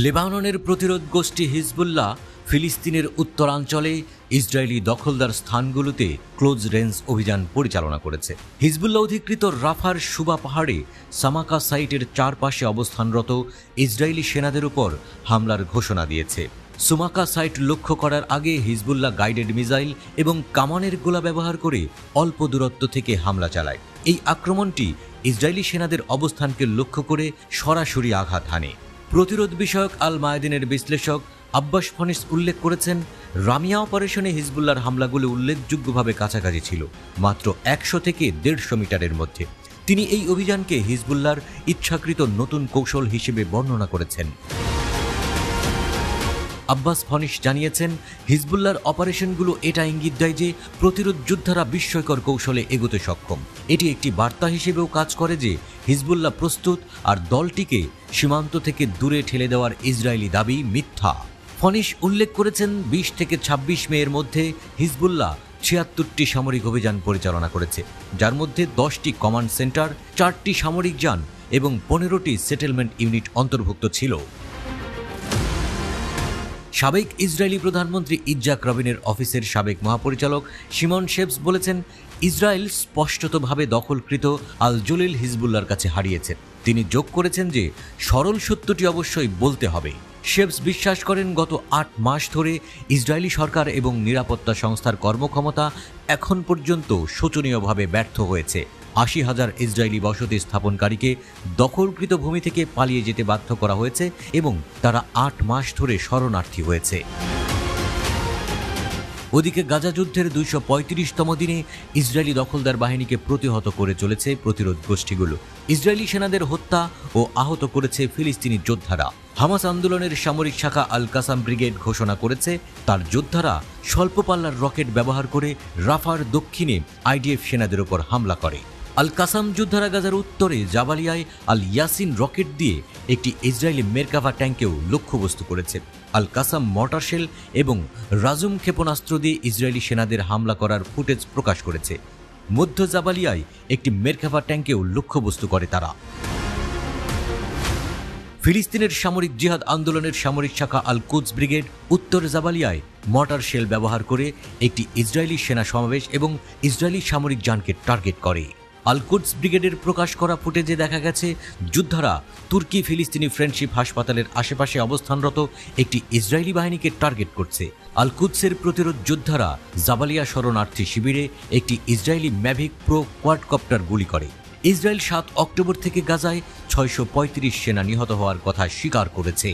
লেবাননের প্রতিরোধ গোষ্ঠী হিজবুল্লাহ ফিলিস্তিনের উত্তরাঞ্চলে ইসরায়েলি দখলদার স্থানগুলোতে ক্লোজ রেঞ্জ অভিযান পরিচালনা করেছে। হিজবুল্লাহ অধিকৃত রাফার সুবা পাহাড়ে সামাকা সাইটের চারপাশে অবস্থানরত ইসরায়েলি সেনাদের উপর হামলার ঘোষণা দিয়েছে। সুমাকা সাইট লক্ষ্য করার আগে হিজবুল্লাহ গাইডেড মিসাইল এবং কামানের গোলা ব্যবহার করে অল্প দূরত্ব থেকে হামলা চালায়। এই আক্রমণটি ইসরায়েলি সেনাদের অবস্থানকে লক্ষ্য করে সরাসরি আঘাত হানে। প্রতিরোধ বিষয়ক আল মায়াদিনের বিশ্লেষক আব্বাস ফনিস উল্লেখ করেছেন, রামিয়া অপারেশনে হিজবুল্লাহর হামলাগুলো উল্লেখযোগ্যভাবে কাছাকাছি ছিল, মাত্র 100 থেকে 150 মিটারের মধ্যে। তিনি এই অভিযানকে হিজবুল্লাহর ইচ্ছাকৃত নতুন কৌশল হিসেবে বর্ণনা করেছেন। আব্বাস ফনিস জানিয়েছেন, হিজবুল্লাহর অপারেশনগুলো এটা ইঙ্গিত দেয় যে প্রতিরোধ যোদ্ধারা বিস্ময়কর কৌশলে এগোতে সক্ষম। এটি একটি বার্তা হিসেবেও কাজ করে যে হিজবুল্লাহ প্রস্তুত আর দলটিকে সীমান্ত থেকে দূরে ঠেলে দেওয়ার ইসরায়েলি দাবি মিথ্যা। ফনিস উল্লেখ করেছেন, 20 থেকে 26 মে এর মধ্যে হিজবুল্লাহ 76টি সামরিক অভিযান পরিচালনা করেছে, যার মধ্যে 10টি কমান্ড সেন্টার, 4টি সামরিক যান এবং 15টি সেটেলমেন্ট ইউনিট অন্তর্ভুক্ত ছিল। সাবেক ইসরায়েলি প্রধানমন্ত্রী ইৎজাক রাবিনের অফিসের সাবেক মহাপরিচালক শিমন শেবস বলেছেন, ইসরায়েল স্পষ্টতভাবে দখলকৃত আল জলিল হিজবুল্লাহর কাছে হারিয়েছে। তিনি যোগ করেছেন যে সরল সত্যটি অবশ্যই বলতে হবে। শেবস বিশ্বাস করেন, গত 8 মাস ধরে ইসরায়েলি সরকার এবং নিরাপত্তা সংস্থার কর্মক্ষমতা এখন পর্যন্ত শোচনীয়ভাবে ব্যর্থ হয়েছে। 80,000 ইসরায়েলি বসতি স্থাপনকারীকে দখলকৃত ভূমি থেকে পালিয়ে যেতে বাধ্য করা হয়েছে এবং তারা 8 মাস ধরে শরণার্থী হয়েছে। ওদিকে গাজা যুদ্ধের 235তম দিনে ইসরায়েলি দখলদার বাহিনীকে প্রতিহত করে চলেছে প্রতিরোধ গোষ্ঠীগুলো। ইসরায়েলি সেনাদের হত্যা ও আহত করেছে ফিলিস্তিনি যোদ্ধারা। হামাস আন্দোলনের সামরিক শাখা আল কাসাম ব্রিগেড ঘোষণা করেছে, তার যোদ্ধারা স্বল্প পাল্লার রকেট ব্যবহার করে রাফার দক্ষিণে আইডিএফ সেনাদের উপর হামলা করে। আল কাসাম যোদ্ধারা গাজার উত্তরে জাবালিয়ায় আল ইয়াসিন রকেট দিয়ে একটি ইসরায়েলি মেরকাভা ট্যাঙ্কেও লক্ষ্যবস্তু করেছে। আল কাসাম মর্টার শেল এবং রাজুম ক্ষেপণাস্ত্র দিয়ে ইসরায়েলি সেনাদের হামলা করার ফুটেজ প্রকাশ করেছে। মধ্য জাবালিয়ায় একটি মেরকাভা ট্যাঙ্কেও লক্ষ্যবস্তু করে তারা। ফিলিস্তিনের সামরিক জিহাদ আন্দোলনের সামরিক শাখা আল কুদস ব্রিগেড উত্তর জাবালিয়ায় মর্টার শেল ব্যবহার করে একটি ইসরায়েলি সেনা সমাবেশ এবং ইসরায়েলি সামরিক যানকে টার্গেট করে। আল কুদস ব্রিগেডের প্রকাশ করা ফুটেজে দেখা গেছে, যোদ্ধারা তুর্কি ফিলিস্তিনি ফ্রেন্ডশিপ হাসপাতালের আশেপাশে অবস্থানরত একটি ইসরায়েলি বাহিনীকে টার্গেট করছে। আল কুদসের প্রতিরোধ যোদ্ধারা জাবালিয়া শরণার্থী শিবিরে একটি ইসরায়েলি ম্যাভিক প্রো কোয়াডকপ্টার গুলি করে। ইসরায়েল 7 অক্টোবর থেকে গাজায় 635 সেনা নিহত হওয়ার কথা স্বীকার করেছে।